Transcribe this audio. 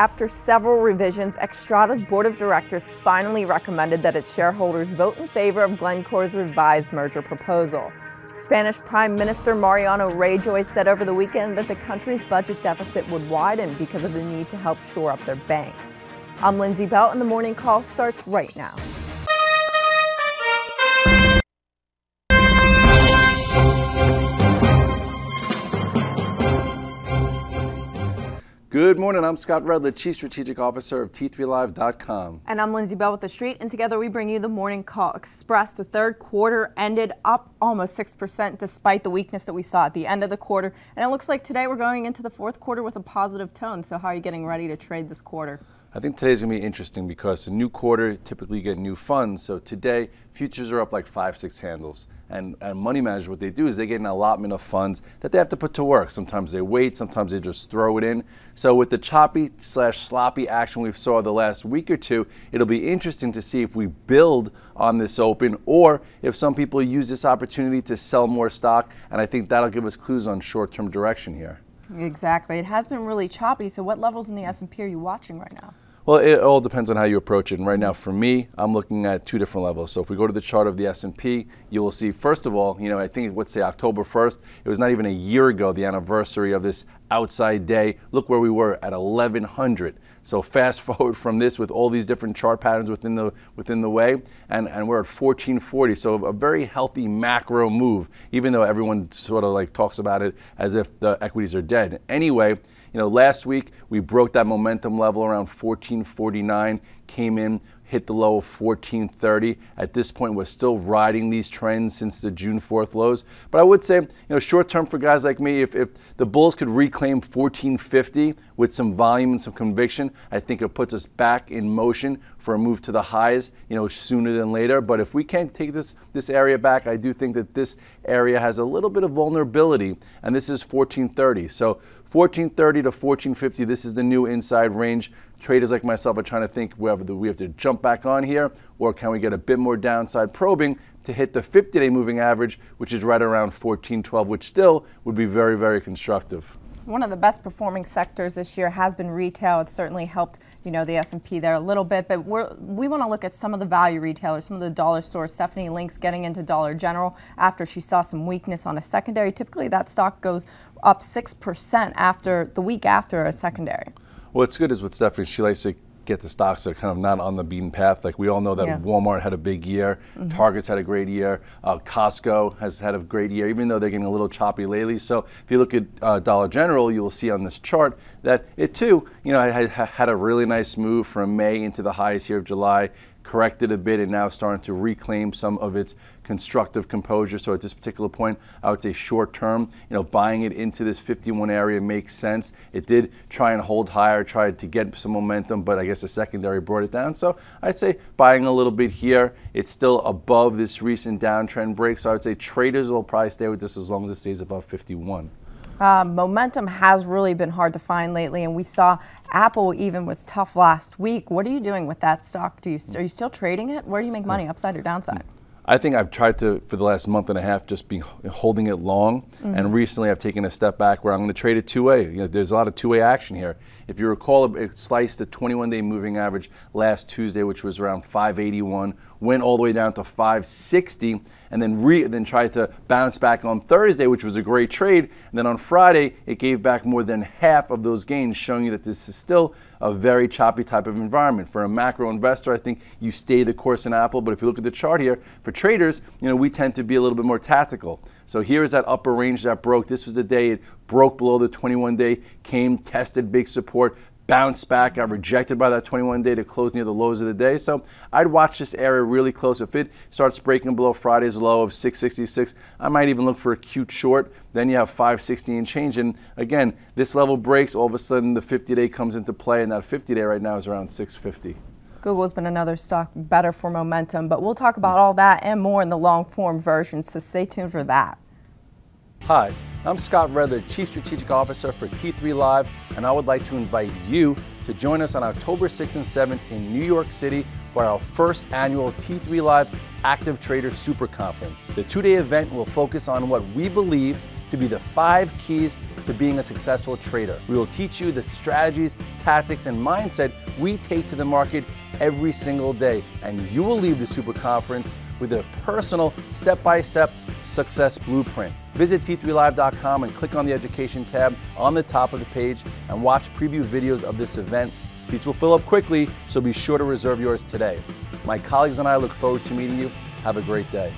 After several revisions, Xstrata's board of directors finally recommended that its shareholders vote in favor of Glencore's revised merger proposal. Spanish Prime Minister Mariano Rajoy said over the weekend that the country's budget deficit would widen because of the need to help shore up their banks. I'm Lindsay Bell, and the morning call starts right now. Good morning, I'm Scott Redler, Chief Strategic Officer of T3Live.com. And I'm Lindsay Bell with The Street, and together we bring you the Morning Call Express. The third quarter ended up almost 6% despite the weakness that we saw at the end of the quarter. And it looks like today we're going into the fourth quarter with a positive tone. So how are you getting ready to trade this quarter? I think today's going to be interesting because a new quarter, typically you get new funds. So today, futures are up like 5-6 handles. And money managers, what they do is they get an allotment of funds that they have to put to work. Sometimes they wait, sometimes they just throw it in. So with the choppy/sloppy action we saw the last week or two, it'll be interesting to see if we build on this open or if some people use this opportunity to sell more stock. And I think that'll give us clues on short-term direction here. Exactly. It has been really choppy. So what levels in the S&P are you watching right now? Well, it all depends on how you approach it. And right now, for me, I'm looking at two different levels. So if we go to the chart of the S&P, you will see, first of all, I think, let's say October 1st, it was not even a year ago, the anniversary of this outside day. Look where we were at 1100. So fast forward from this with all these different chart patterns within the way, and we're at 1440. So a very healthy macro move, even though everyone sort of like talks about it as if the equities are dead. Anyway, last week we broke that momentum level around 1449, came in, hit the low of 1430. At this point, we're still riding these trends since the June 4th lows. But I would say, short term for guys like me, if the bulls could reclaim 1450 with some volume and some conviction, I think it puts us back in motion for a move to the highs, sooner than later. But if we can't take this area back, I do think that this area has a little bit of vulnerability, and this is 1430. So 1430 to 1450, this is the new inside range. Traders like myself are trying to think whether we have to jump back on here or can we get a bit more downside probing to hit the 50-day moving average, which is right around 1412, which still would be very, very constructive. One of the best performing sectors this year has been retail. It's certainly helped, the S&P there a little bit, but we want to look at some of the value retailers, some of the dollar stores. Stephanie Link's getting into Dollar General after she saw some weakness on a secondary. Typically that stock goes up 6% after the week after a secondary. What's good is with Stephanie, she likes to get the stocks that are kind of not on the beaten path. Like we all know that Walmart had a big year, Target's had a great year, Costco has had a great year, even though they're getting a little choppy lately. So if you look at Dollar General, you will see on this chart that it too, had a really nice move from May into the highs here of July, corrected a bit and now starting to reclaim some of its constructive composure. So at this particular point, I would say short term, buying it into this 51 area makes sense. It did try and hold higher, tried to get some momentum, but I guess the secondary brought it down. So I'd say buying a little bit here. It's still above this recent downtrend break. So I would say traders will probably stay with this as long as it stays above 51. Momentum has really been hard to find lately, and we saw Apple even was tough last week. What are you doing with that stock? Are you still trading it? Where do you make money, upside or downside? I think I've tried to, for the last month and a half, just be holding it long. And recently I've taken a step back where I'm going to trade it two-way. There's a lot of two-way action here. If you recall, it sliced the 21-day moving average last Tuesday, which was around 581, went all the way down to 560, and then tried to bounce back on Thursday, which was a great trade. And then on Friday, it gave back more than half of those gains, showing you that this is still a very choppy type of environment. For a macro investor, I think you stay the course in Apple. But if you look at the chart here, for traders, we tend to be a little bit more tactical. So here is that upper range that broke. This was the day it broke below the 21-day, came, tested big support, bounced back, got rejected by that 21-day to close near the lows of the day. So I'd watch this area really close. If it starts breaking below Friday's low of 666, I might even look for a cute short. Then you have 560 and change. And again, this level breaks, all of a sudden the 50-day comes into play, and that 50-day right now is around 650. Google's been another stock better for momentum, but we'll talk about all that and more in the long-form version, so stay tuned for that. Hi, I'm Scott Redler, Chief Strategic Officer for T3 Live, and I would like to invite you to join us on October 6th and 7th in New York City for our first annual T3 Live Active Trader Super Conference. The two-day event will focus on what we believe to be the 5 keys to being a successful trader. We will teach you the strategies, tactics, and mindset we take to the market every single day, and you will leave the Super Conference with a personal step-by-step success blueprint. Visit T3Live.com and click on the Education tab on the top of the page and watch preview videos of this event. Seats will fill up quickly, so be sure to reserve yours today. My colleagues and I look forward to meeting you. Have a great day.